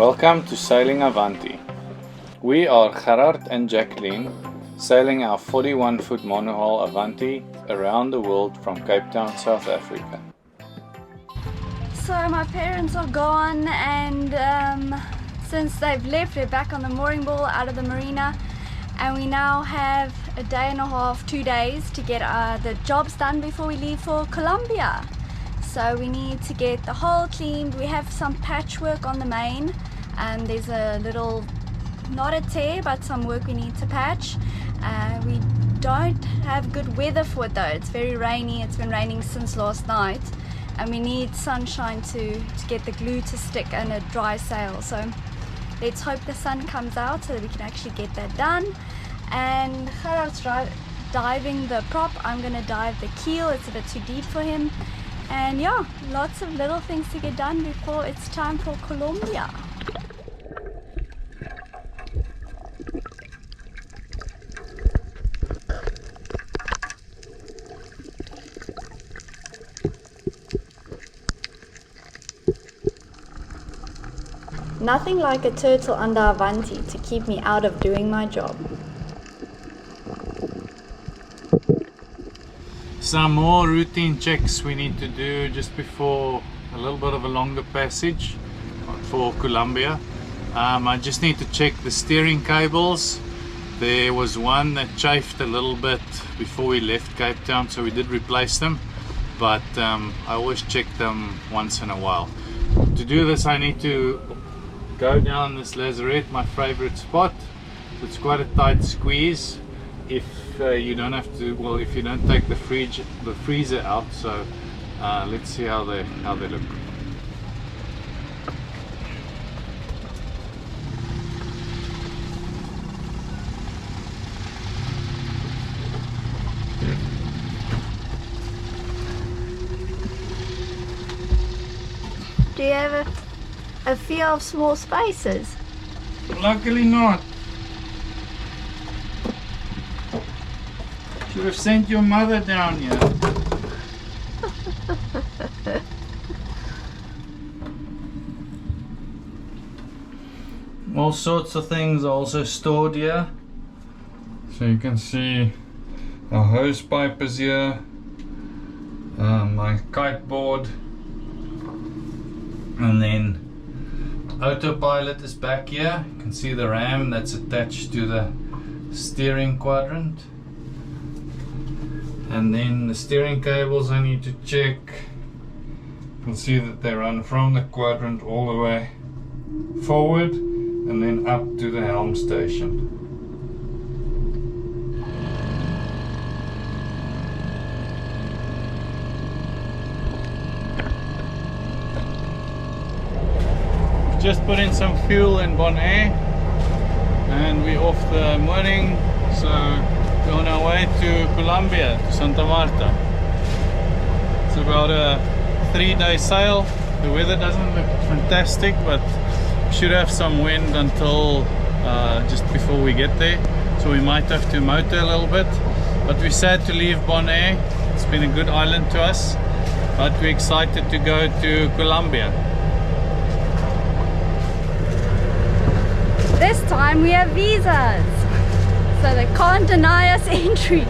Welcome to Sailing Avanti. We are Gerard and Jacqueline sailing our 41-foot monohull Avanti around the world from Cape Town, South Africa. So my parents are gone, and since they've left, we're back on the mooring ball out of the marina, and we now have a day and a half, 2 days to get the jobs done before we leave for Colombia. So we need to get the hull cleaned. We have some patchwork on the main, and there's a little, not a tear, but some work we need to patch. We don't have good weather for it though. It's very rainy. It's been raining since last night, and we need sunshine to get the glue to stick and a dry sail. So let's hope the sun comes out so that we can actually get that done. And Gerard's diving the prop. I'm gonna dive the keel. It's a bit too deep for him. And yeah, lots of little things to get done before it's time for Colombia. Nothing like a turtle under Avanti to keep me out of doing my job. Some more routine checks we need to do just before a little bit of a longer passage for Colombia. I just need to check the steering cables. There was one that chafed a little bit before we left Cape Town, so we did replace them, but I always check them once in a while. To do this, I need to go down this lazarette, my favorite spot. It's quite a tight squeeze if you don't have to, well, if you don't take the freezer out. So let's see how they look. Do you have a fear of small spaces? Luckily not. Should have sent your mother down here. All sorts of things are also stored here. So you can see our hose pipe is here, my kite board, and then autopilot is back here. You can see the ram that's attached to the steering quadrant. And then the steering cables I need to check. You can see that they run from the quadrant all the way forward and then up to the helm station. Just put in some fuel in Bonaire and we're off the mooring, so we're on our way to Colombia, to Santa Marta. It's about a 3-day sail. The weather doesn't look fantastic, but we should have some wind until just before we get there, so we might have to motor a little bit. But we're sad to leave Bonaire. It's been a good island to us, but we're excited to go to Colombia. This time we have visas, so they can't deny us entry.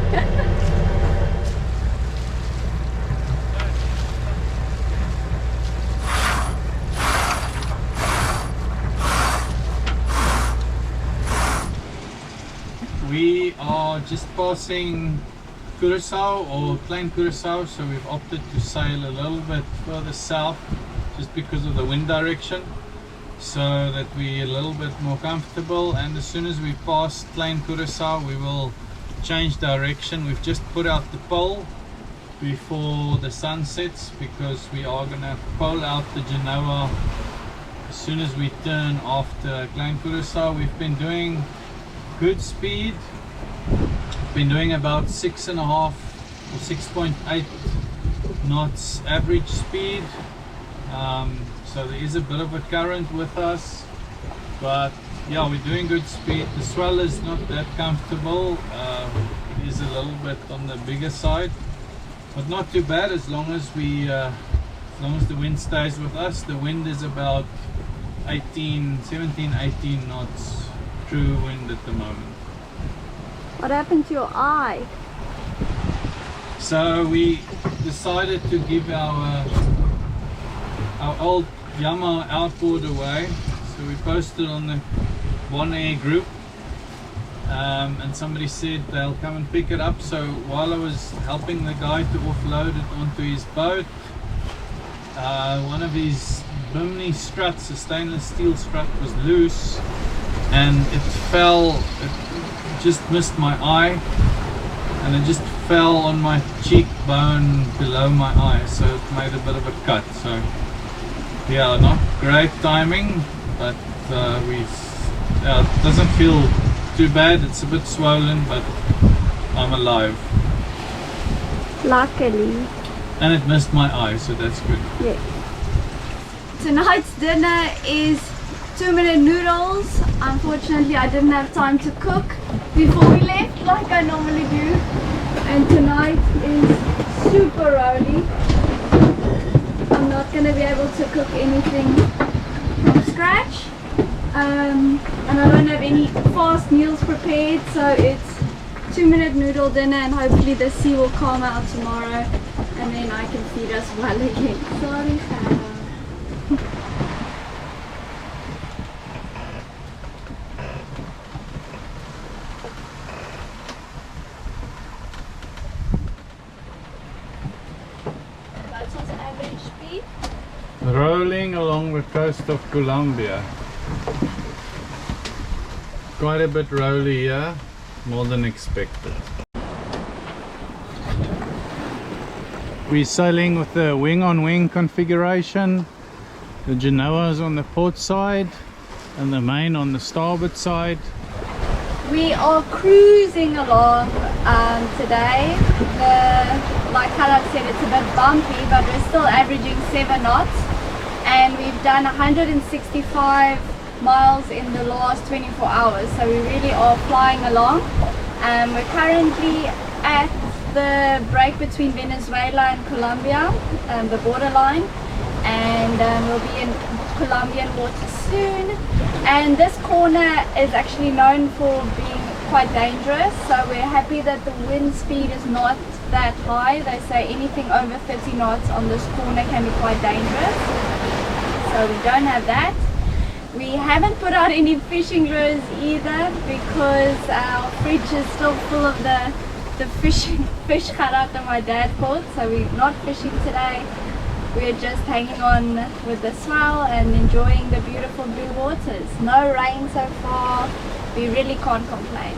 We are just passing Curacao, or Klein Curacao, so we've opted to sail a little bit further south just because of the wind direction, so that we're a little bit more comfortable. And as soon as we pass Klein Curacao, we will change direction. We've just put out the pole before the sun sets, because we are gonna pole out the Genoa as soon as we turn after Klein Curacao. We've been doing good speed. We've been doing about 6.5 or 6.8 knots average speed. So there is a bit of a current with us, but yeah, we're doing good speed. The swell is not that comfortable. It is a little bit on the bigger side, but not too bad as long as we as long as the wind stays with us. The wind is about 17, 18 knots true wind at the moment. What happened to your eye? So we decided to give our old Yamaha outboard away. So we posted on the Bonaire group, and somebody said they'll come and pick it up. So while I was helping the guy to offload it onto his boat, one of his bimini struts, a stainless steel strut, was loose, and it fell. It just missed my eye, and it just fell on my cheekbone below my eye, so it made a bit of a cut. So yeah, not great timing, but it doesn't feel too bad. It's a bit swollen, but I'm alive. Luckily. And it missed my eye, so that's good. Yeah. Tonight's dinner is 2-minute noodles. Unfortunately, I didn't have time to cook before we left like I normally do. And tonight is super rolly. I'm not going to be able to cook anything from scratch. And I don't have any fast meals prepared, so it's 2-minute noodle dinner, and hopefully the sea will calm out tomorrow and then I can feed us well again. Sorry, Sarah. That's what's average speed. Rolling along the coast of Colombia. Quite a bit rolly here, more than expected. We're sailing with the wing-on-wing configuration. The Genoa is on the port side and the main on the starboard side. We are cruising along today. Like Khaled said, it's a bit bumpy, but we're still averaging 7 knots, and we've done 165 miles in the last 24 hours, so we really are flying along. We're currently at the break between Venezuela and Colombia, the borderline, and we'll be in Colombian waters soon. And this corner is actually known for being quite dangerous, so we're happy that the wind speed is not that high. They say anything over 30 knots on this corner can be quite dangerous, so we don't have that. We haven't put out any fishing lures either because our fridge is still full of the fish kharat that my dad caught, so we're not fishing today. We're just hanging on with the swell and enjoying the beautiful blue waters. No rain so far, we really can't complain.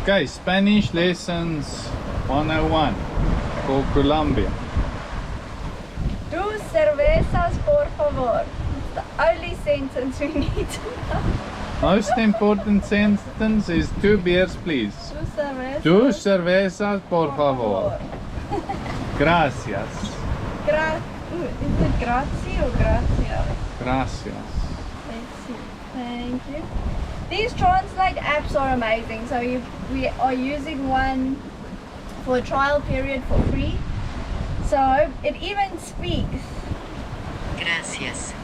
Okay, Spanish lessons 101 for Colombia. Dos cervezas, por favor. It's the only sentence we need to know. Most important sentence is 2 beers, please. Dos cervezas, por favor. Gracias. Is it grazie or gracias? Gracias. Let's see. Thank you. These translate apps are amazing. So we are using one for a trial period for free. So it even speaks. Gracias.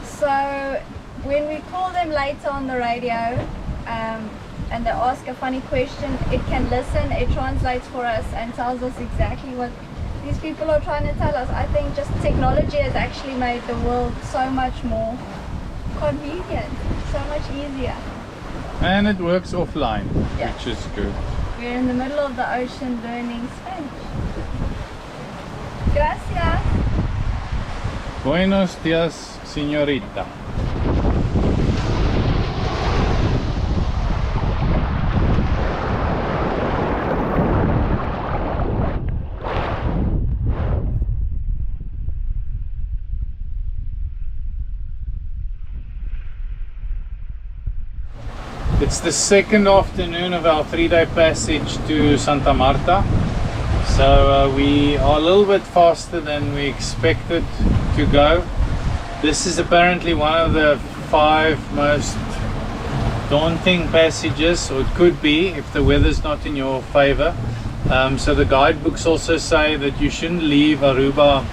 So when we call them later on the radio and they ask a funny question, it can listen, it translates for us and tells us exactly what these people are trying to tell us. I think just technology has actually made the world so much more convenient, so much easier. And it works offline, Yeah. which is good. We're in the middle of the ocean learning Spanish. Gracias. Buenos días, señorita. It's the second afternoon of our 3-day passage to Santa Marta. So we are a little bit faster than we expected to go. This is apparently one of the 5 most daunting passages, or it could be if the weather's not in your favor. So the guidebooks also say that you shouldn't leave Aruba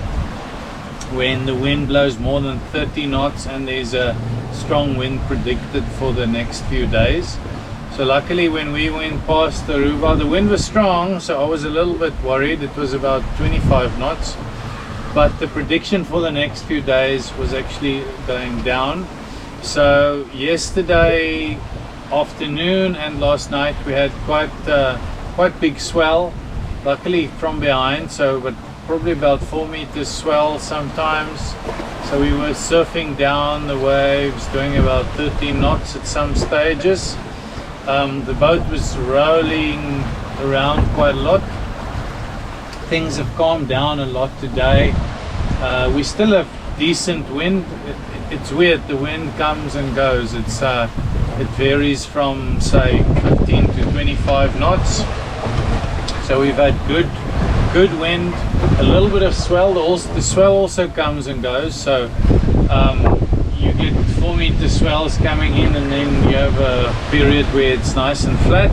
when the wind blows more than 30 knots and there's a strong wind predicted for the next few days. So luckily when we went past Aruba, the wind was strong, so I was a little bit worried. It was about 25 knots, but the prediction for the next few days was actually going down. So yesterday afternoon and last night we had quite big swell, luckily from behind, but probably about 4 meters swell sometimes. So we were surfing down the waves doing about 13 knots at some stages. The boat was rolling around quite a lot. Things have calmed down a lot today. We still have decent wind. It's weird, the wind comes and goes. It varies from say 15 to 25 knots. So we've had good wind, a little bit of swell. The swell also comes and goes, so you get 4 meter swells coming in, and then you have a period where it's nice and flat.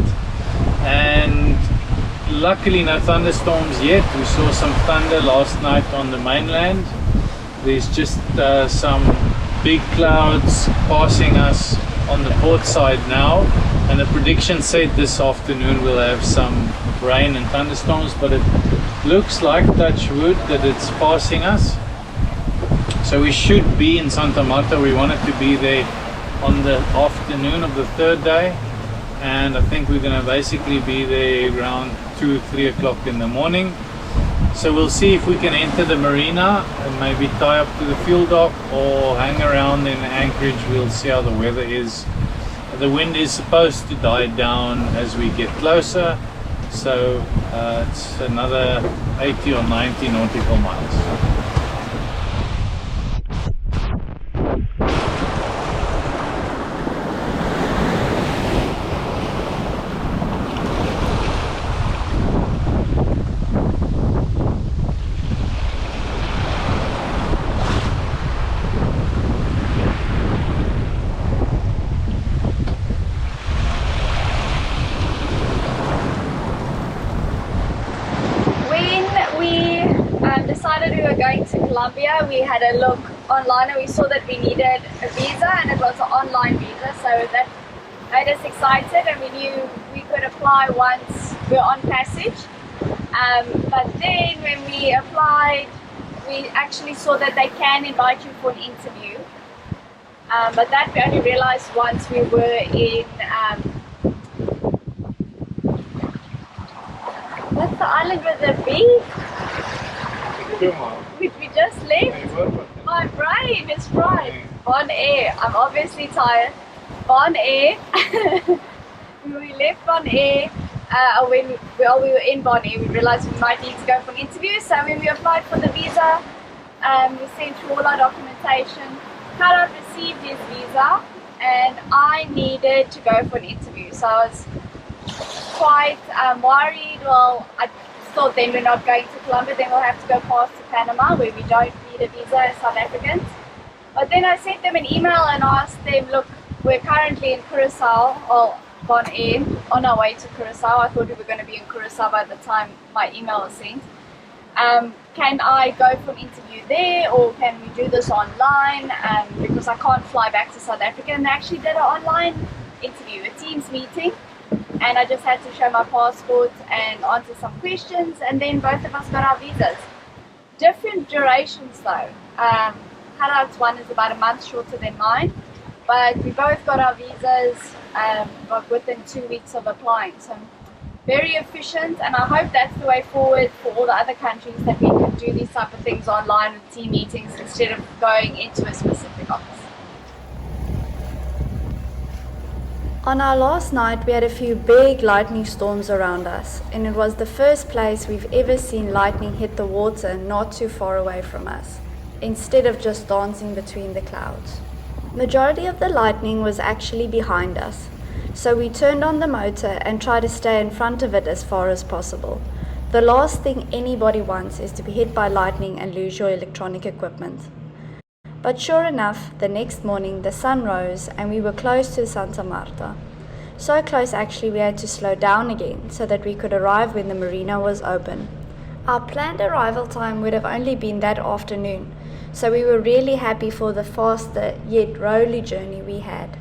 And luckily no thunderstorms yet. We saw some thunder last night on the mainland. There's just some big clouds passing us on the port side now, and the prediction said this afternoon we'll have some rain and thunderstorms, but it looks like, touch wood, that it's passing us. So we should be in Santa Marta. We wanted to be there on the afternoon of the third day, and I think we're going to basically be there around 2-3 o'clock in the morning. So we'll see if we can enter the marina and maybe tie up to the fuel dock or hang around in Anchorage. We'll see how the weather is. The wind is supposed to die down as we get closer, so it's another 80 or 90 nautical miles. Decided we were going to Colombia. We had a look online and we saw that we needed a visa, and it was an online visa, so that made us excited, and we knew we could apply once we're on passage. But then when we applied, we actually saw that they can invite you for an interview, but that we only realized once we were in what's the island with the bee? Which we just left. My brain is fried. Bonaire. I'm obviously tired. Bonaire. We left Bonaire. When we were in Bonaire, we realized we might need to go for an interview. So when we applied for the visa, we sent through all our documentation. Carl received his visa, and I needed to go for an interview. So I was quite worried. Well, I thought then we're not going to Colombia, then we'll have to go past to Panama, where we don't need a visa as South Africans. But then I sent them an email and asked them, look, we're currently in Curacao, or Bonaire, on our way to Curacao. I thought we were going to be in Curacao by the time my email was sent. Can I go for an interview there, or can we do this online? Because I can't fly back to South Africa. And they actually did an online interview, a Teams meeting. And I just had to show my passport and answer some questions, and then both of us got our visas. Different durations though. Harald's one is about a month shorter than mine, but we both got our visas within 2 weeks of applying. So very efficient, and I hope that's the way forward for all the other countries, that we can do these type of things online with team meetings instead of going into a specific office. On our last night, we had a few big lightning storms around us, and it was the first place we've ever seen lightning hit the water not too far away from us, instead of just dancing between the clouds. Majority of the lightning was actually behind us, so we turned on the motor and tried to stay in front of it as far as possible. The last thing anybody wants is to be hit by lightning and lose your electronic equipment. But sure enough, the next morning the sun rose and we were close to Santa Marta. So close actually we had to slow down again so that we could arrive when the marina was open. Our planned arrival time would have only been that afternoon, so we were really happy for the faster yet rolly journey we had.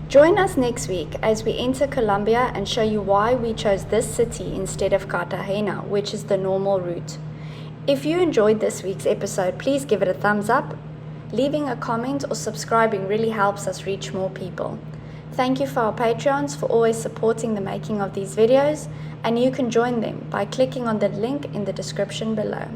Join us next week as we enter Colombia and show you why we chose this city instead of Cartagena, which is the normal route. If you enjoyed this week's episode, please give it a thumbs up. Leaving a comment or subscribing really helps us reach more people. Thank you for our Patreons for always supporting the making of these videos, and you can join them by clicking on the link in the description below.